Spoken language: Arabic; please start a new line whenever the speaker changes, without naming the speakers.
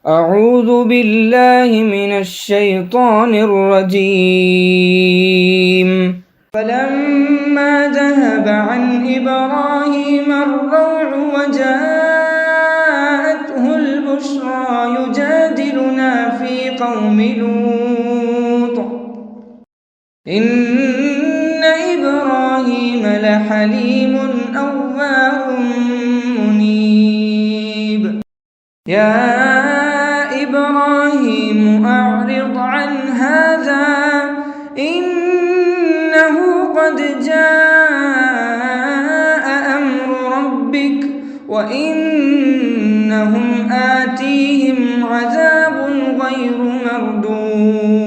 أعوذ بالله من الشيطان الرجيم. فلما ذهب عن إبراهيم الروع وجاءته البشرى يجادلنا في قوم لوط إن إبراهيم لحليم أواه منيب. يا إبراهيم أعرض عن هذا إنه قد جاء أمر ربك وإنهم آتيهم عذاب غير مردود.